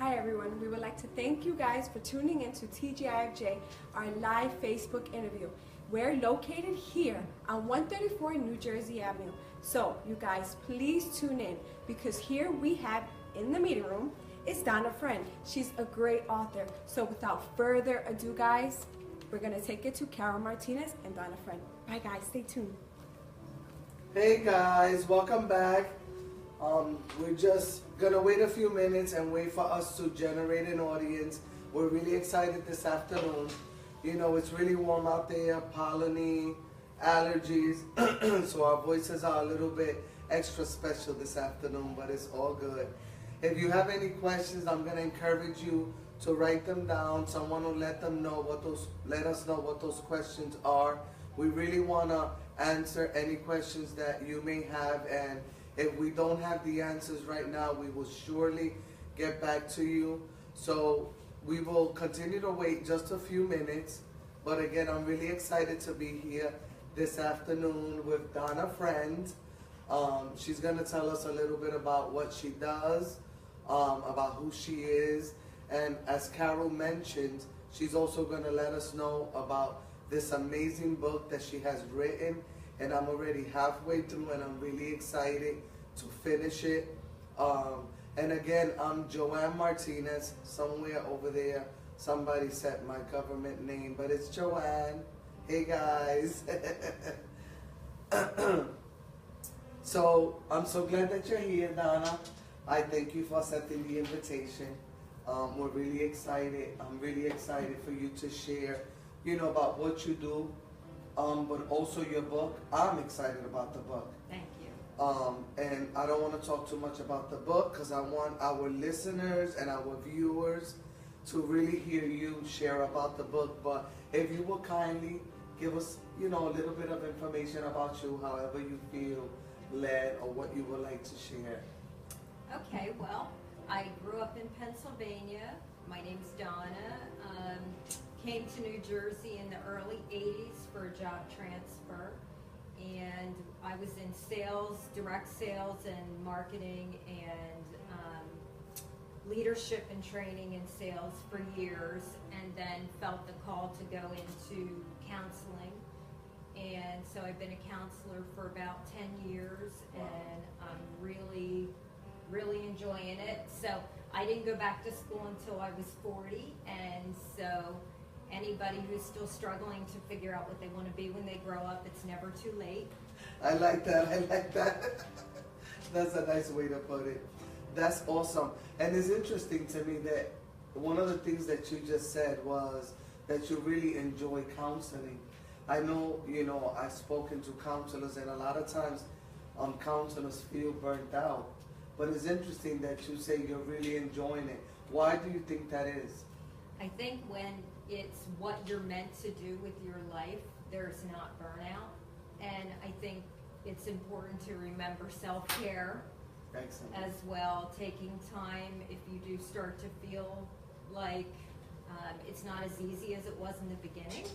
Hi everyone, we would like to thank you guys for tuning in to T.G.I.F.J, our live Facebook interview. We're located here on 134 New Jersey Avenue. So you guys, please tune in because here we have in the meeting room is Donna Friend. She's a great author. So without further ado guys, we're going to take it to Carol Martinez and Donna Friend. Bye guys, stay tuned. Hey guys, welcome back. We're just gonna wait a few minutes and wait for us to generate an audience. We're really excited this afternoon. You know, it's really warm out there, pollen-y, allergies, so our voices are a little bit extra special this afternoon, but it's all good. If you have any questions, I'm gonna encourage you to write them down. Someone will let us know what those questions are. We really wanna answer any questions that you may have, and if we don't have the answers right now, we will surely get back to you. So we will continue to wait just a few minutes. But again, I'm really excited to be here this afternoon with Donna Friend. She's going to tell us a little bit about what she does, about who she is. And as Carol mentioned, she's also going to let us know about this amazing book that she has written. And I'm already halfway through and I'm really excited to finish it. And again, I'm Joanne Martinez. Somewhere over there, somebody said my government name, but it's Joanne. Hey guys. So I'm so glad that you're here, Donna. I thank you for accepting the invitation. We're really excited. I'm really excited for you to share, you know, about what you do. But also your book. I'm excited about the book. Thank you. And I don't want to talk too much about the book because I want our listeners and our viewers to really hear you share about the book. But if you will kindly give us, you know, a little bit of information about you, however you feel led or what you would like to share. Okay, well, I grew up in Pennsylvania. My name's Donna. Came to New Jersey in the early 80s for a job transfer, and I was in sales, direct sales and marketing and leadership and training in sales for years, and then felt the call to go into counseling. And so I've been a counselor for about 10 years, and I'm really enjoying it. So I didn't go back to school until I was 40, and so anybody who's still struggling to figure out what they want to be when they grow up, it's never too late. I like that. I like that. That's a nice way to put it. That's awesome. And it's interesting to me that one of the things that you just said was that you really enjoy counseling. I know, you know, I've spoken to counselors, and a lot of times counselors feel burnt out. But it's interesting that you say you're really enjoying it. Why do you think that is? I think when it's what you're meant to do with your life, there's not burnout. And I think it's important to remember self-care as well, taking time if you do start to feel like it's not as easy as it was in the beginning.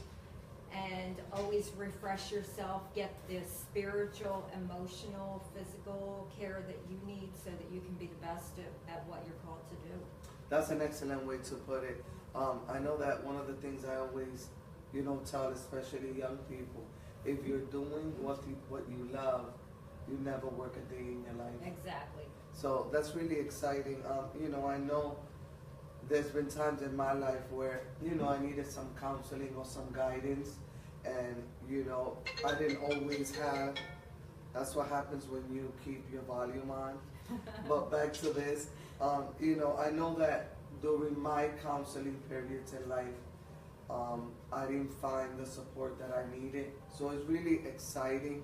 And always refresh yourself, get the spiritual, emotional, physical care that you need so that you can be the best at what you're called to do. That's an excellent way to put it. I know that one of the things I always, you know, tell especially young people, if you're doing what you love, you never work a day in your life. Exactly. So that's really exciting. You know, I know there's been times in my life where, you know, I needed some counseling or some guidance, and, you know, I didn't always have. That's what happens when you keep your volume on. But back to this, you know, I know that during my counseling periods in life, I didn't find the support that I needed. So it's really exciting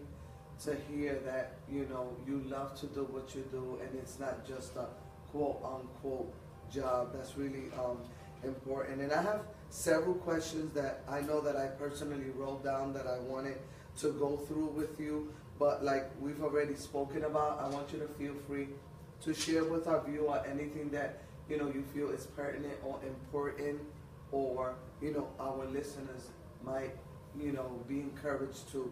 to hear that, you know, you love to do what you do, and it's not just a quote-unquote job. That's really important. And I have several questions that I know that I personally wrote down that I wanted to go through with you. But like we've already spoken about, I want you to feel free to share with our viewer anything that, you know, you feel is pertinent or important, or, you know, our listeners might, you know, be encouraged to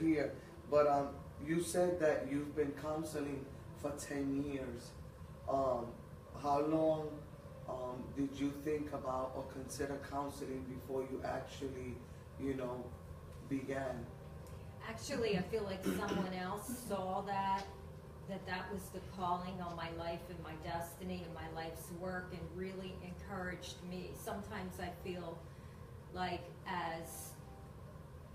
hear. But you said that you've been counseling for 10 years. How long did you think about or consider counseling before you actually, began? Actually, I feel like someone else saw that was the calling on my life and my destiny and my life's work, and really encouraged me. Sometimes I feel like as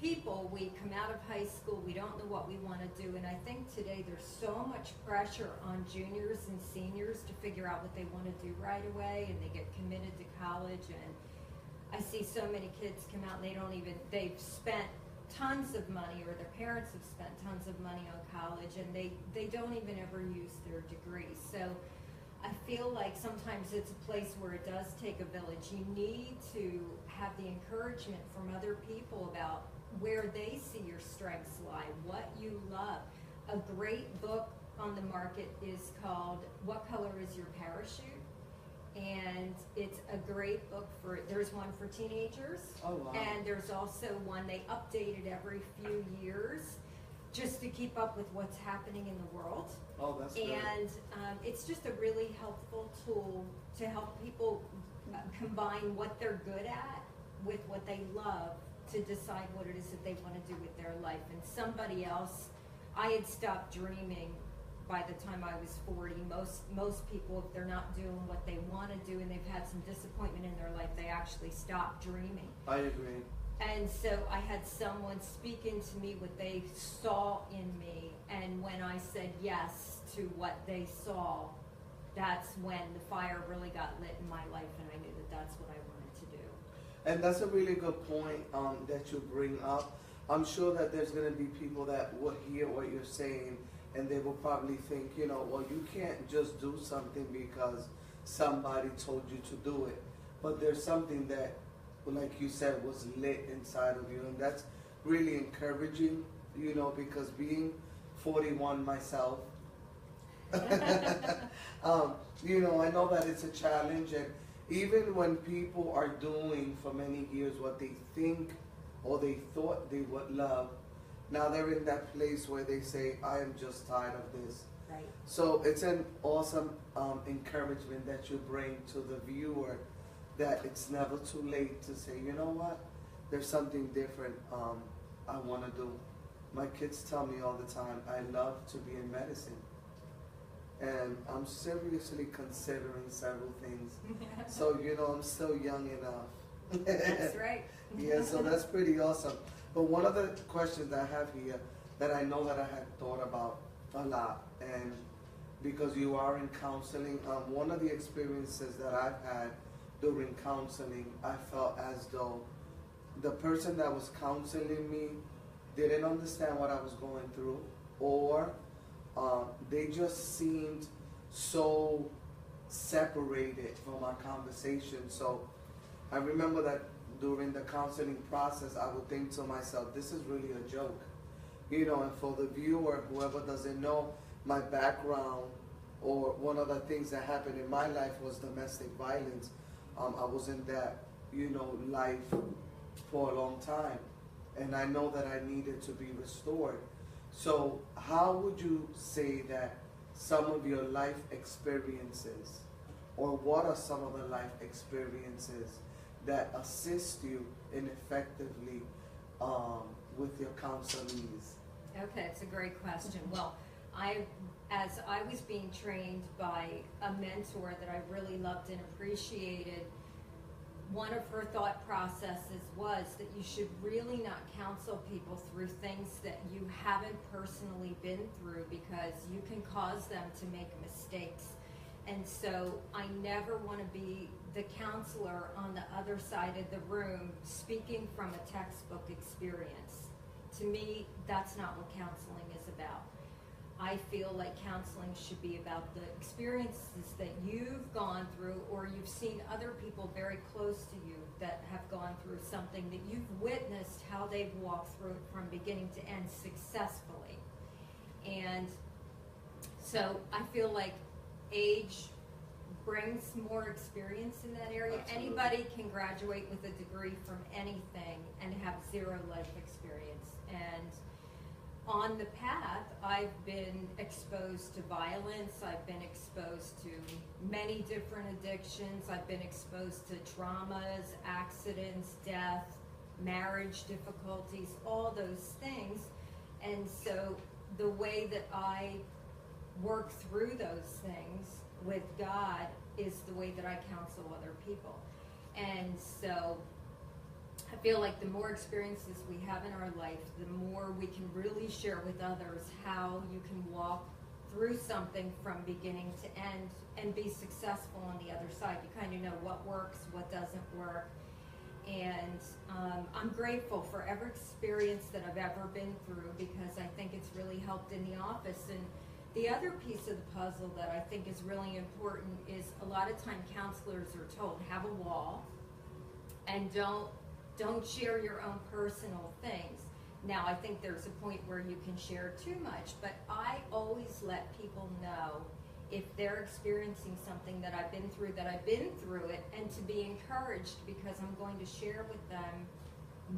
people, we come out of high school, we don't know what we want to do, and I think today there's so much pressure on juniors and seniors to figure out what they want to do right away, and they get committed to college, and I see so many kids come out and they've spent tons of money, or their parents have spent tons of money on college, and they don't even ever use their degree. So I feel like sometimes it's a place where it does take a village. You need to have the encouragement from other people about where they see your strengths lie, what you love. A great book on the market is called What Color Is Your Parachute? And it's a great book there's one for teenagers. Oh, wow. And there's also one they update it every few years just to keep up with what's happening in the world. Oh, that's good. And it's just a really helpful tool to help people combine what they're good at with what they love to decide what it is that they want to do with their life. And somebody else, I had stopped dreaming by the time I was 40. Most people, if they're not doing what they want to do and they've had some disappointment in their life, they actually stop dreaming. I agree. And so I had someone speak into me what they saw in me, and when I said yes to what they saw, that's when the fire really got lit in my life, and I knew that that's what I wanted to do. And that's a really good point that you bring up. I'm sure that there's going to be people that will hear what you're saying, and they will probably think, well, you can't just do something because somebody told you to do it. But there's something that, like you said, was lit inside of you, and that's really encouraging, because being 41 myself, I know that it's a challenge, and even when people are doing for many years what they think or they thought they would love, now they're in that place where they say, I am just tired of this. Right. So it's an awesome encouragement that you bring to the viewer, that it's never too late to say, you know what, there's something different I want to do. My kids tell me all the time, I love to be in medicine. And I'm seriously considering several things. So, I'm still young enough. That's right. Yeah, so that's pretty awesome. But one of the questions I have here that I know that I had thought about a lot, and because you are in counseling, one of the experiences that I've had during counseling, I felt as though the person that was counseling me didn't understand what I was going through, or they just seemed so separated from our conversation. So I remember that during the counseling process, I would think to myself, this is really a joke. And for the viewer, whoever doesn't know my background, or one of the things that happened in my life was domestic violence. I was in that, life for a long time, and I know that I needed to be restored. So how would you say that some of your life experiences, or what are some of the life experiences that assist you in effectively with your counselees? Okay, it's a great question. Well, as I was being trained by a mentor that I really loved and appreciated, one of her thought processes was that you should really not counsel people through things that you haven't personally been through, because you can cause them to make mistakes. And so I never want to be the counselor on the other side of the room speaking from a textbook experience. To me, that's not what counseling is about. I feel like counseling should be about the experiences that you've gone through, or you've seen other people very close to you that have gone through something, that you've witnessed how they've walked through it from beginning to end successfully. And so I feel like age brings more experience in that area. Absolutely. Anybody can graduate with a degree from anything and have zero life experience. And on the path, I've been exposed to violence, I've been exposed to many different addictions, I've been exposed to traumas, accidents, death, marriage difficulties, all those things. And so the way that I work through those things with God is the way that I counsel other people. And so I feel like the more experiences we have in our life, the more we can really share with others how you can walk through something from beginning to end and be successful on the other side. You kind of know what works, what doesn't work. And I'm grateful for every experience that I've ever been through, because I think it's really helped in the office. And the other piece of the puzzle that I think is really important is a lot of time counselors are told, have a wall and don't share your own personal things. Now, I think there's a point where you can share too much, but I always let people know if they're experiencing something that I've been through it, and to be encouraged, because I'm going to share with them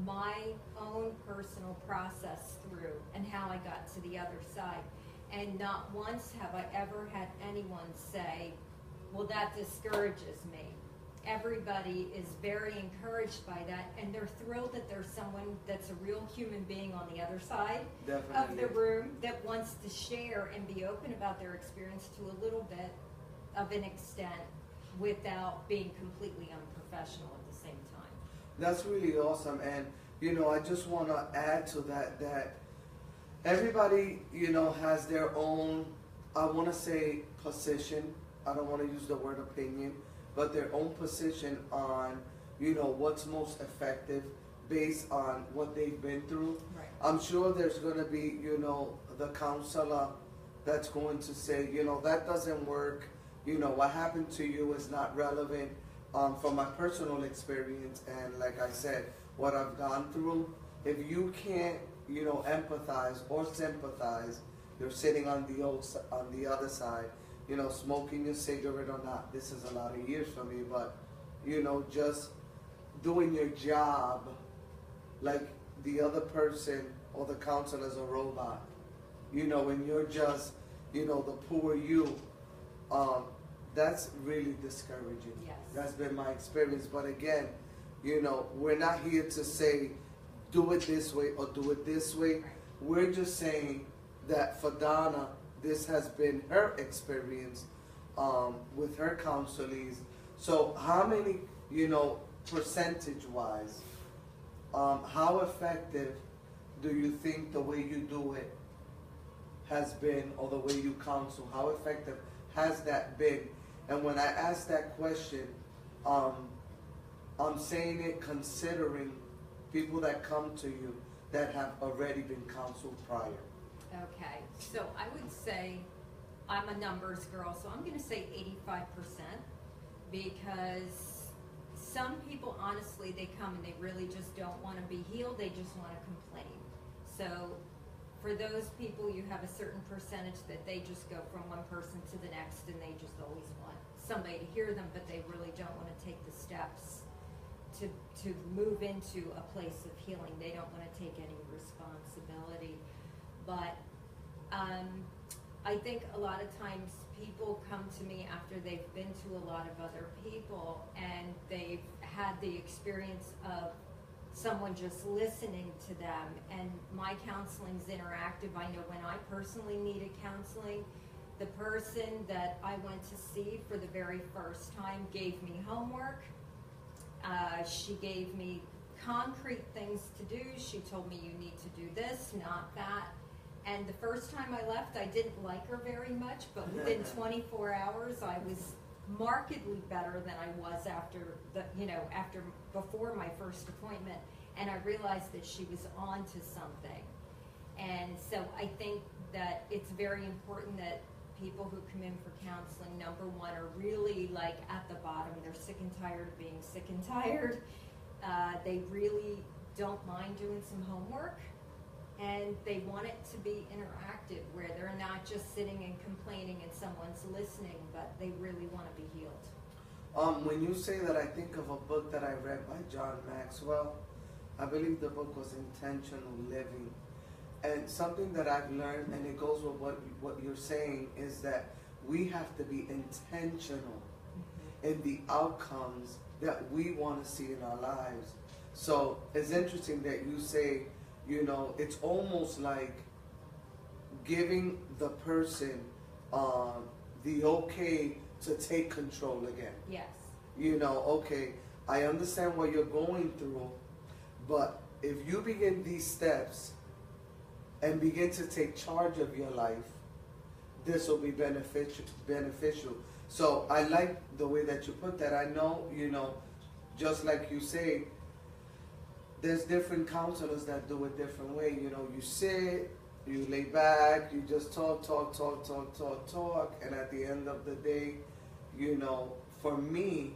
my own personal process through and how I got to the other side. And not once have I ever had anyone say, well, that discourages me. Everybody is very encouraged by that, and they're thrilled that there's someone that's a real human being on the other side of the room that wants to share and be open about their experience to a little bit of an extent without being completely unprofessional at the same time. That's really awesome. And, you know, I just want to add to that, that everybody, you know, has their own, I want to say position. I don't want to use the word opinion, but their own position on, you know, what's most effective based on what they've been through. Right. I'm sure there's going to be, you know, the counselor that's going to say, you know, that doesn't work. You know, what happened to you is not relevant from my personal experience. And like I said, what I've gone through, if you can't, you know, empathize or sympathize, you're sitting on the other side, you know, smoking a cigarette or not. This is a lot of years for me, but, you know, just doing your job like the other person or the counselor is a robot. You know, when you're just, you know, the poor you, that's really discouraging. Yes. That's been my experience. But again, you know, we're not here to say, do it this way or do it this way. Right. We're just saying that for Donna, this has been her experience with her counselees. So how many, you know, percentage-wise, how effective do you think the way you do it has been, or the way you counsel, how effective has that been? And when I ask that question, I'm saying it considering people that come to you that have already been counseled prior. Okay, so I would say I'm a numbers girl, so I'm going to say 85%, because some people, honestly, they come and they really just don't want to be healed, they just want to complain. So for those people, you have a certain percentage that they just go from one person to the next, and they just always want somebody to hear them, but they really don't want to take the steps to move into a place of healing. They don't want to take any responsibility. But I think a lot of times people come to me after they've been to a lot of other people, and they've had the experience of someone just listening to them. And my counseling's interactive. I know when I personally needed counseling, the person that I went to see for the very first time gave me homework. She gave me concrete things to do. She told me, you need to do this, not that. And the first time I left, I didn't like her very much, but within 24 hours, I was markedly better than I was before my first appointment. And I realized that she was on to something. And so I think that it's very important that people who come in for counseling, number one, are really like at the bottom. They're sick and tired of being sick and tired. They really don't mind doing some homework, and they want it to be interactive, where they're not just sitting and complaining and someone's listening, but they really want to be healed. When you say that, I think of a book that I read by John Maxwell. I believe the book was Intentional Living. And something that I've learned, and it goes with what you're saying, is that we have to be intentional in the outcomes that we want to see in our lives. So it's interesting that you say, you know, it's almost like giving the person the okay to take control again. Yes. You know, okay, I understand what you're going through, but if you begin these steps and begin to take charge of your life, this will be beneficial. So I like the way that you put that. I know, you know, just like you say, there's different counselors that do it different way. You know, you sit, you lay back, you just talk, and at the end of the day, you know, for me,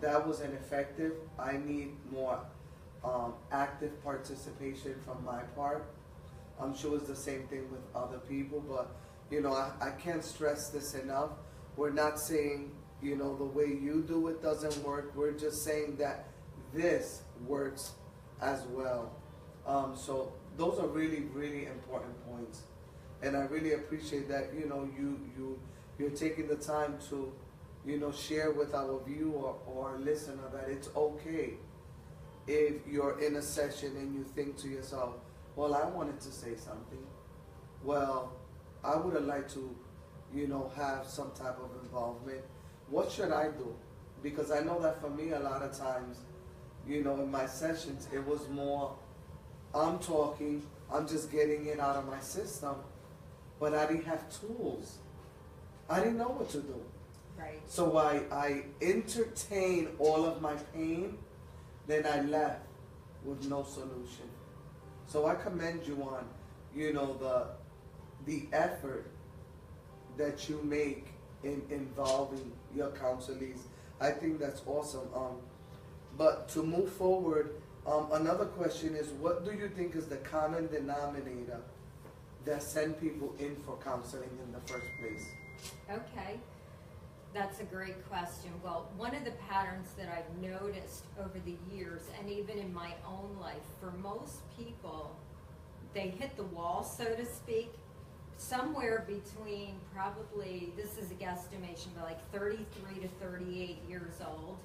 that was ineffective. I need more active participation from my part. I'm sure it's the same thing with other people, but you know, I can't stress this enough. We're not saying, you know, the way you do it doesn't work. We're just saying that this works as well. So those are really, really important points, and I really appreciate that. You know, you're taking the time to, you know, share with our viewer or listener that it's okay if you're in a session and you think to yourself, well, I wanted to say something. Well, I would have liked to, you know, have some type of involvement. What should I do? Because I know that for me, a lot of times, you know, in my sessions, it was more, I'm talking, I'm just getting it out of my system, but I didn't have tools. I didn't know what to do. Right. So I entertained all of my pain, then I left with no solution. So I commend you on, you know, the effort that you make in involving your counselees. I think that's awesome. But to move forward, another question is, what do you think is the common denominator that send people in for counseling in the first place? Okay, that's a great question. Well, one of the patterns that I've noticed over the years, and even in my own life, for most people, they hit the wall, so to speak, somewhere between probably, this is a guesstimation, but like 33 to 38 years old.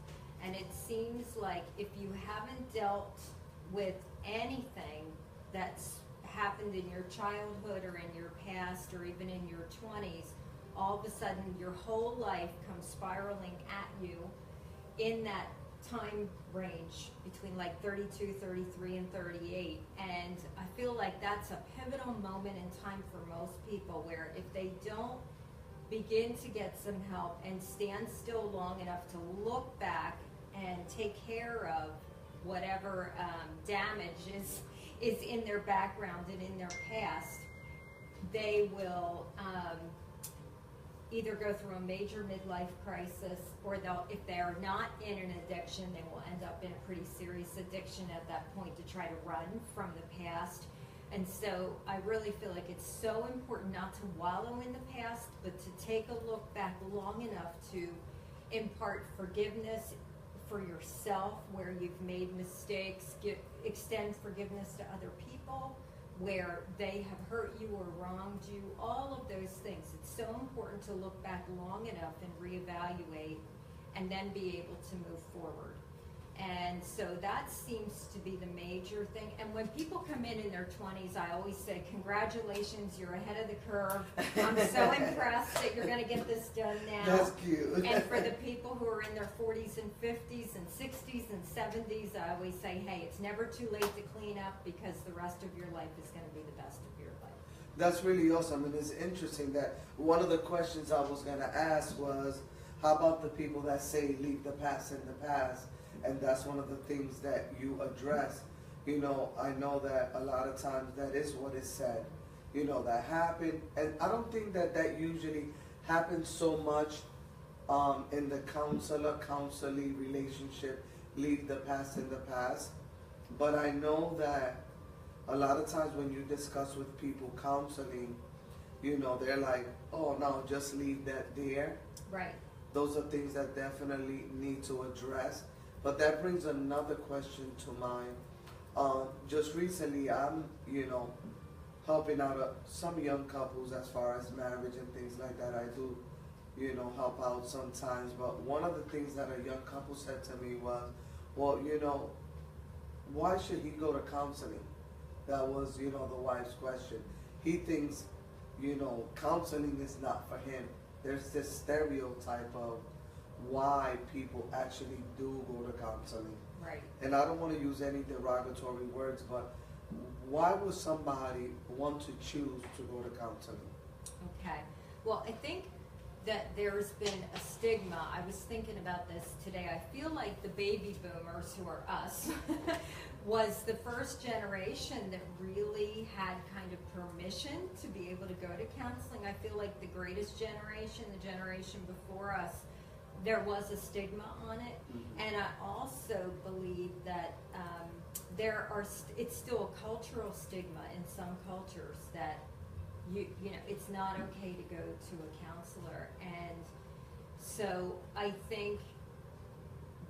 And it seems like if you haven't dealt with anything that's happened in your childhood or in your past or even in your 20s, all of a sudden your whole life comes spiraling at you in that time range between like 32, 33, and 38. And I feel like that's a pivotal moment in time for most people, where if they don't begin to get some help and stand still long enough to look back and take care of whatever damage is in their background and in their past, they will either go through a major midlife crisis, or they'll, if they're not in an addiction, they will end up in a pretty serious addiction at that point to try to run from the past. And so I really feel like it's so important not to wallow in the past, but to take a look back long enough to impart forgiveness for yourself where you've made mistakes, extend forgiveness to other people where they have hurt you or wronged you, all of those things. It's so important to look back long enough and reevaluate and then be able to move forward. And so that seems to be the major thing. And when people come in their 20s, I always say, congratulations, you're ahead of the curve. I'm so impressed that you're going to get this done now. That's cute. And for the people who are in their 40s and 50s and 60s and 70s, I always say, hey, it's never too late to clean up, because the rest of your life is going to be the best of your life. That's really awesome. And it's interesting that one of the questions I was going to ask was, how about the people that say leave the past in the past? And that's one of the things that you address. You know, I know that a lot of times that is what is said. You know, that happened. And I don't think that that usually happens so much in the counselee relationship, leave the past in the past. But I know that a lot of times when you discuss with people counseling, you know, they're like, oh, no, just leave that there. Right. Those are things that definitely need to address. But that brings another question to mind. Just recently, I'm, helping out some young couples as far as marriage and things like that. I do, help out sometimes. But one of the things that a young couple said to me was, well, why should he go to counseling? That was, the wife's question. He thinks, counseling is not for him. There's this stereotype of why people actually do go to counseling. Right. And I don't want to use any derogatory words, but why would somebody want to choose to go to counseling? Okay. Well, I think that there's been a stigma. I was thinking about this today. I feel like the baby boomers, who are us, was the first generation that really had kind of permission to be able to go to counseling. I feel like the greatest generation, the generation before us, there was a stigma on it. Mm-hmm. And I also believe that it's still a cultural stigma in some cultures that it's not okay to go to a counselor. And so I think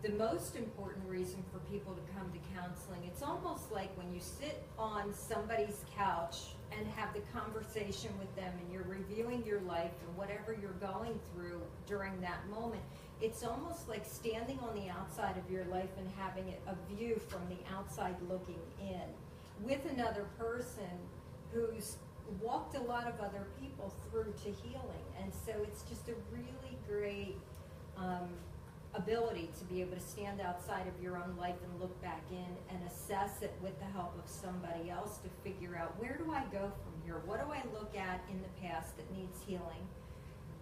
the most important reason for people to come to counseling, it's almost like when you sit on somebody's couch and have the conversation with them and you're reviewing your life and whatever you're going through during that moment, it's almost like standing on the outside of your life and having a view from the outside looking in with another person who's walked a lot of other people through to healing. And so it's just a really great ability to be able to stand outside of your own life and look back in and assess it with the help of somebody else to figure out, where do I go from here? What do I look at in the past that needs healing?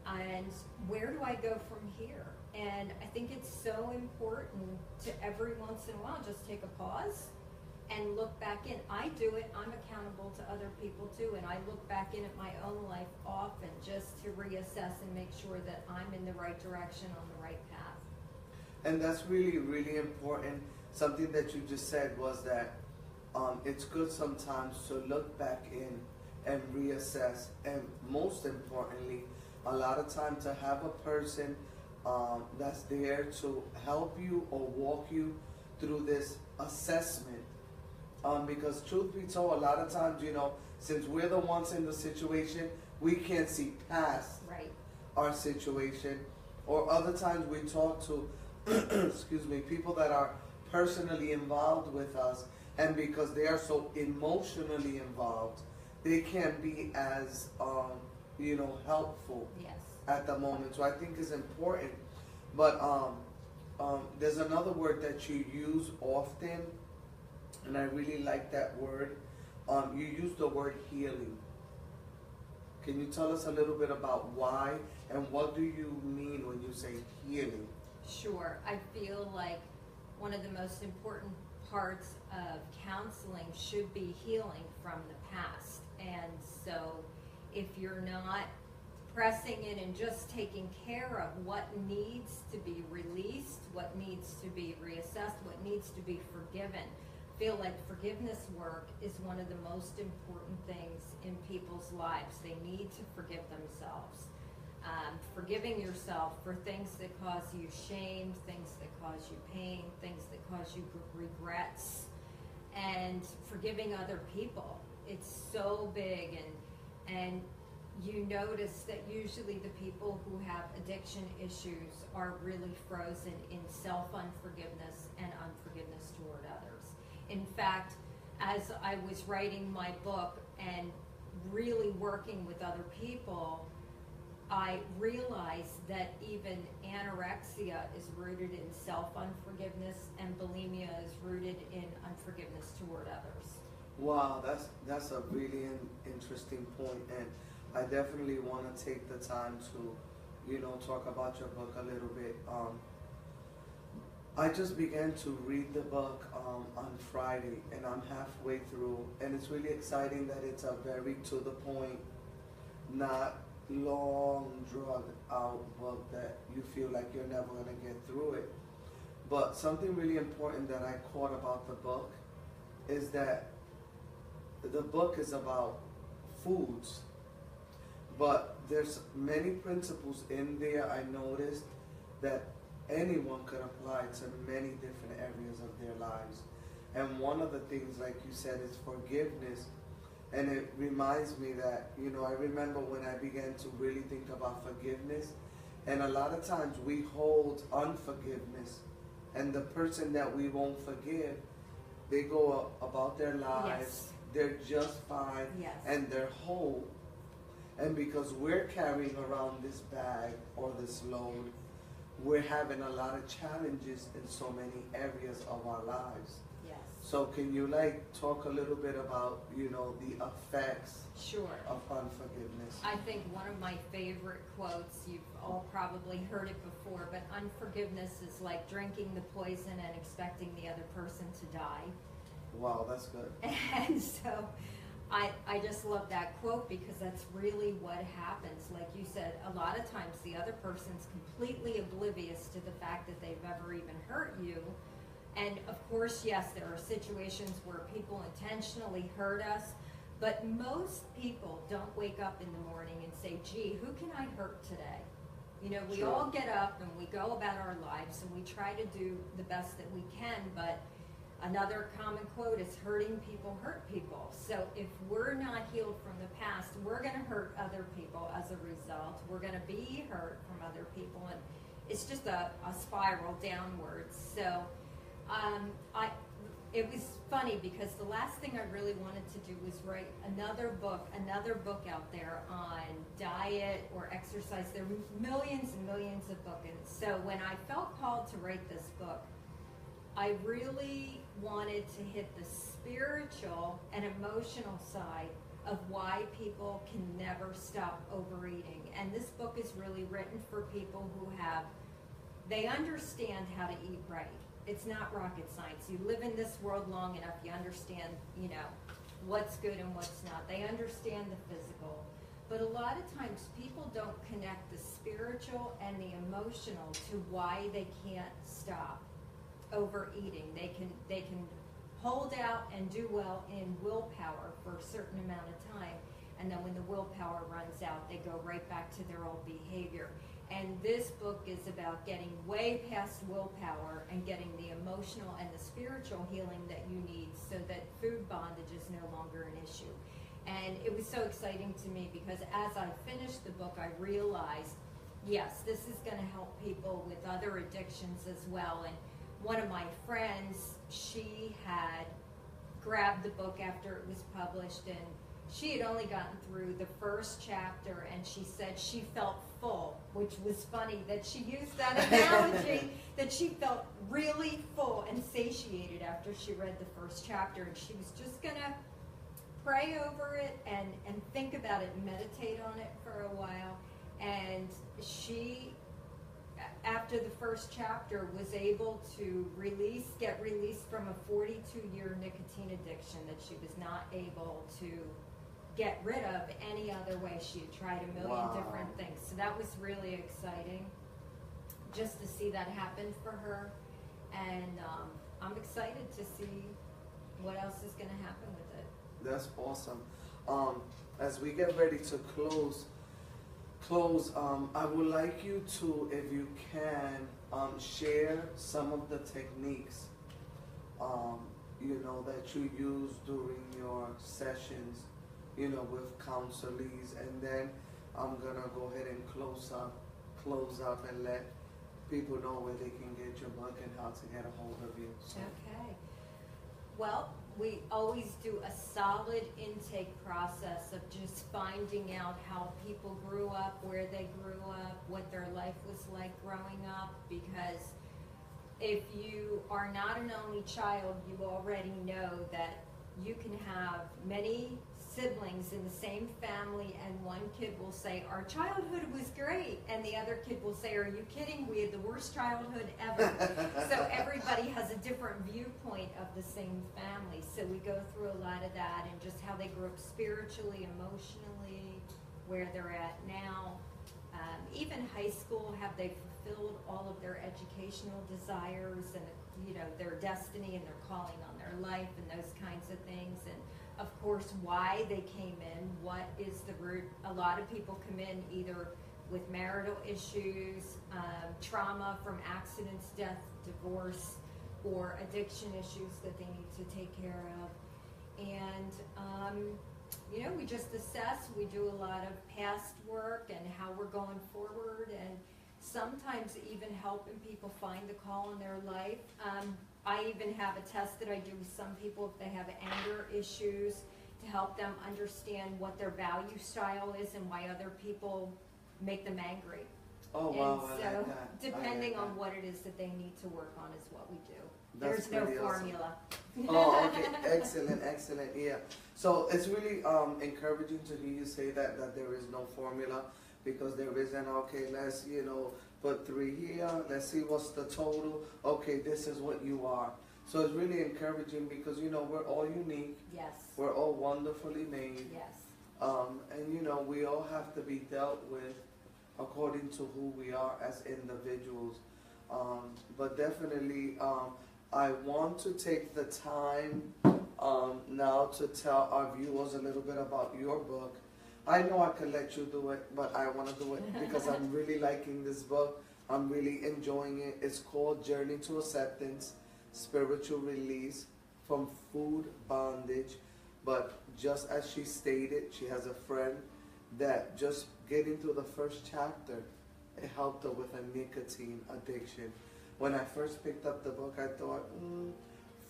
And where do I go from here? And I think it's so important to every once in a while just take a pause and look back in. I do it. I'm accountable to other people too, and I look back in at my own life often just to reassess and make sure that I'm in the right direction, on the right path. And that's really, really important. Something that you just said was that it's good sometimes to look back in and reassess, and most importantly, a lot of time to have a person that's there to help you or walk you through this assessment. Because truth be told, a lot of times, since we're the ones in the situation, we can't see past our situation. Or other times we talk to, excuse me, people that are personally involved with us, and because they are so emotionally involved, they can't be as, helpful at the moment. So I think it's important. But there's another word that you use often, and I really like that word. You use the word healing. Can you tell us a little bit about why and what do you mean when you say healing? Sure. I feel like one of the most important parts of counseling should be healing from the past. And so if you're not pressing in and just taking care of what needs to be released, what needs to be reassessed, what needs to be forgiven, feel like forgiveness work is one of the most important things in people's lives. They need to forgive themselves. Forgiving yourself for things that cause you shame, things that cause you pain, things that cause you regrets, and forgiving other people. It's so big, and you notice that usually the people who have addiction issues are really frozen in self-unforgiveness and unforgiveness toward others. In fact, as I was writing my book and really working with other people, I realized that even anorexia is rooted in self-unforgiveness, and bulimia is rooted in unforgiveness toward others. Wow, that's a really interesting point, and I definitely want to take the time to, talk about your book a little bit. I just began to read the book on Friday, and I'm halfway through, and it's really exciting that it's a very to the point, not long drug out book that you feel like you're never going to get through it. But something really important that I caught about the book is that the book is about foods, but there's many principles in there I noticed that anyone could apply to many different areas of their lives. And one of the things, like you said, is forgiveness. And it reminds me that, you know, I remember when I began to really think about forgiveness, and a lot of times we hold unforgiveness, and the person that we won't forgive, they go about their lives, they're just fine, and they're whole. And because we're carrying around this bag or this load, we're having a lot of challenges in so many areas of our lives. So can you talk a little bit about, you know, the effects of unforgiveness? I think one of my favorite quotes, you've all probably heard it before, but unforgiveness is like drinking the poison and expecting the other person to die. Wow, that's good. And so I just love that quote because that's really what happens. Like you said, a lot of times the other person's completely oblivious to the fact that they've ever even hurt you. And of course, yes, there are situations where people intentionally hurt us, but most people don't wake up in the morning and say, gee, who can I hurt today? You know, we all get up and we go about our lives and we try to do the best that we can, but another common quote is hurting people hurt people. So if we're not healed from the past, we're going to hurt other people as a result. We're going to be hurt from other people, and it's just a spiral downwards. So it was funny because the last thing I really wanted to do was write another book out there on diet or exercise. There are millions and millions of books. And so when I felt called to write this book, I really wanted to hit the spiritual and emotional side of why people can never stop overeating. And this book is really written for people who they understand how to eat right. It's not rocket science. You live in this world long enough, you understand, you know, what's good and what's not. They understand the physical. But a lot of times people don't connect the spiritual and the emotional to why they can't stop overeating. They can hold out and do well in willpower for a certain amount of time, and then when the willpower runs out, they go right back to their old behavior. And this book is about getting way past willpower and getting the emotional and the spiritual healing that you need so that food bondage is no longer an issue. And it was so exciting to me because as I finished the book, I realized, yes, this is going to help people with other addictions as well. And one of my friends, she had grabbed the book after it was published, and she had only gotten through the first chapter, and she said she felt full, which was funny that she used that analogy, that she felt really full and satiated after she read the first chapter, and she was just going to pray over it and think about it and meditate on it for a while. And she, after the first chapter, was able to get released from a 42-year nicotine addiction that she was not able to get rid of any other way. She had tried a million different things. So that was really exciting just to see that happen for her. And I'm excited to see what else is going to happen with it. That's awesome. As we get ready to close, I would like you to, if you can, share some of the techniques, you know, that you use during your sessions, you know, with counselees, and then I'm gonna go ahead and close up and let people know where they can get your book and how to get a hold of you. So. Okay. Well, we always do a solid intake process of just finding out how people grew up, where they grew up, what their life was like growing up, because if you are not an only child, you already know that you can have many siblings in the same family, and one kid will say, our childhood was great, and the other kid will say, are you kidding? We had the worst childhood ever. So everybody has a different viewpoint of the same family. So we go through a lot of that, and just how they grew up spiritually, emotionally, where they're at now. Even high school, have they fulfilled all of their educational desires and, you know, their destiny and their calling on their life and those kinds of things. And of course, why they came in, what is the root. A lot of people come in either with marital issues, trauma from accidents, death, divorce, or addiction issues that they need to take care of. And, you know, we just assess, we do a lot of past work and how we're going forward, and sometimes even helping people find the call in their life. I even have a test that I do with some people if they have anger issues, to help them understand what their value style is and why other people make them angry. Oh, wow, And I so, like that. depending I like on that. what it is that they need to work on is what we do. That's There's no pretty awesome. formula. Oh, okay, excellent, excellent, yeah. So it's really encouraging to hear you say that there is no formula, because there isn't, okay, let's, you know, put 3 here, let's see what's the total, okay, this is what you are. So it's really encouraging because, you know, we're all unique. Yes. We're all wonderfully made. Yes. And, you know, we all have to be dealt with according to who we are as individuals. But definitely, I want to take the time now to tell our viewers a little bit about your book. I know I could let you do it, but I want to do it because I'm really liking this book. I'm really enjoying it. It's called Journey to Acceptance, Spiritual Release from Food Bondage. But just as she stated, she has a friend that just getting through the first chapter, it helped her with a nicotine addiction. When I first picked up the book, I thought,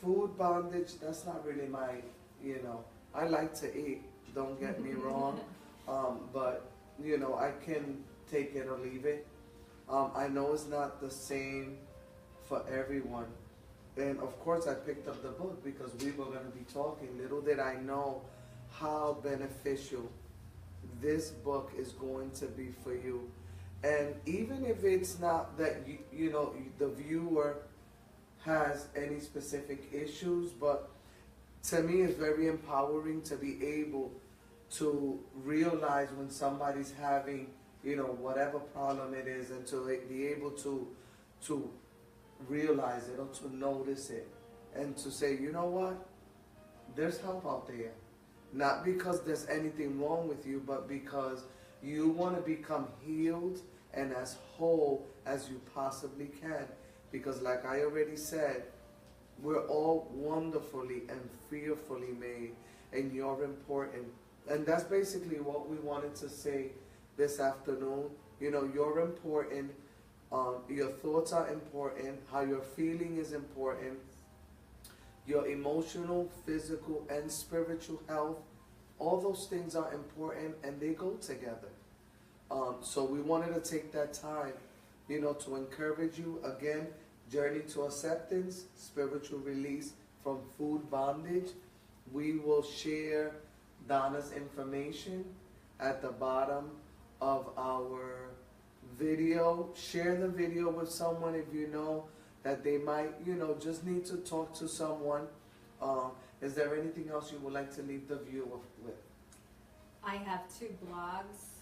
food bondage, that's not really my, you know, I like to eat, don't get me wrong, but, you know, I can take it or leave it. I know it's not the same for everyone. And of course I picked up the book because we were going to be talking. Little did I know how beneficial this book is going to be for you. And even if it's not that you know the viewer has any specific issues, but to me it's very empowering to be able to realize when somebody's having, you know, whatever problem it is, and to be able to realize it or to notice it and to say, you know what, there's help out there. Not because there's anything wrong with you, but because you want to become healed and as whole as you possibly can. Because like I already said, we're all wonderfully and fearfully made, and you're important. And that's basically what we wanted to say this afternoon. You know, you're important. Your thoughts are important. How you're feeling is important. Your emotional, physical, and spiritual health, all those things are important, and they go together. So we wanted to take that time, you know, to encourage you. Again, Journey to Acceptance, Spiritual Release from Food Bondage. We will share Donna's information at the bottom of our video. Share the video with someone if you know that they might, you know, just need to talk to someone. Is there anything else you would like to leave the viewer with? I have 2 blogs.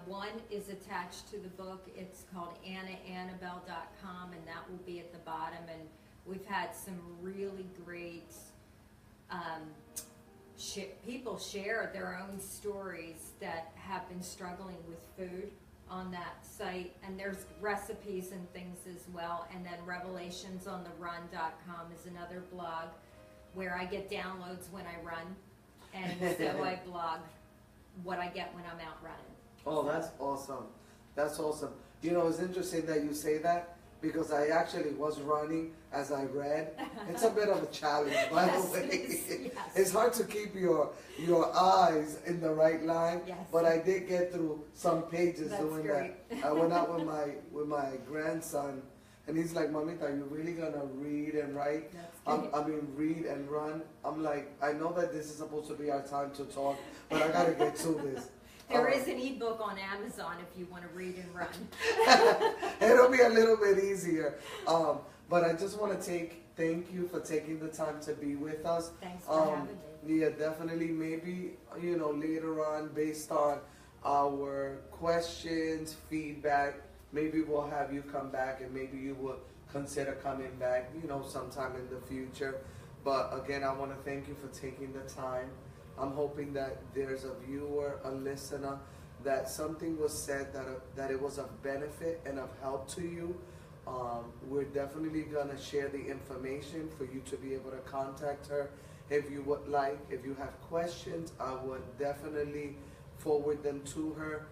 One is attached to the book. It's called AnnaAnnabelle.com, and that will be at the bottom. And we've had some really great people share their own stories that have been struggling with food on that site. And there's recipes and things as well. And then RevelationsOnTheRun.com is another blog where I get downloads when I run. And so I blog what I get when I'm out running. Oh, that's awesome. That's awesome. You know, it's interesting that you say that because I actually was running as I read. It's a bit of a challenge, by the way. Yes. It's hard to keep your eyes in the right line, Yes. but I did get through some pages That's doing great. that. I went out with my grandson, and he's like, "Mamita, are you really gonna read and write?" I mean, read and run. I'm like, I know that this is supposed to be our time to talk, but I gotta get to this. There is an ebook on Amazon if you want to read and run. It'll be a little bit easier. But I just want to thank you for taking the time to be with us. Thanks for having me. Yeah, definitely. Maybe, you know, later on, based on our questions, feedback, maybe we'll have you come back, and maybe you will consider coming back, you know, sometime in the future. But again, I want to thank you for taking the time. I'm hoping that there's a viewer, a listener, that something was said that it was of benefit and of help to you. We're definitely going to share the information for you to be able to contact her if you would like. If you have questions, I would definitely forward them to her.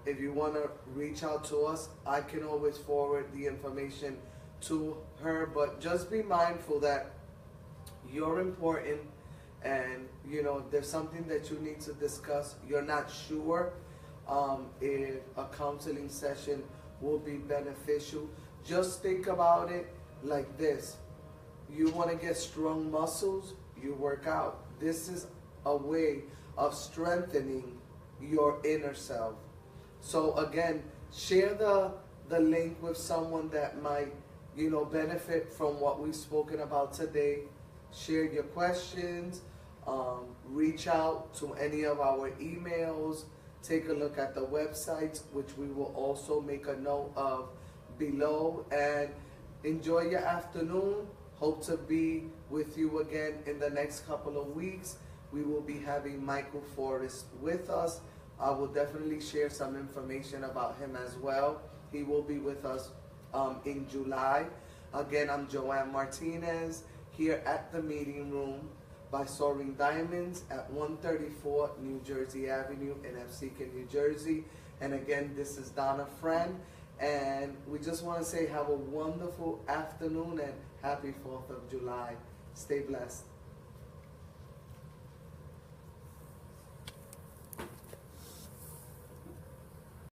If you want to reach out to us, I can always forward the information to her, but just be mindful that you're important, and you know, there's something that you need to discuss. You're not sure if a counseling session will be beneficial. Just think about it like this. You want to get strong muscles, you work out. This is a way of strengthening your inner self. So again, share the link with someone that might, you know, benefit from what we've spoken about today. Share your questions, reach out to any of our emails, take a look at the websites, which we will also make a note of below, and enjoy your afternoon. Hope to be with you again in the next couple of weeks. We will be having Michael Forrest with us. I will definitely share some information about him as well. He will be with us in July. Again, I'm Joanne Martinez here at the meeting room by Soaring Diamonds at 134 New Jersey Avenue in Absecon, New Jersey. And again, this is Donna friend, and we just want to say have a wonderful afternoon and happy 4th of July. Stay blessed.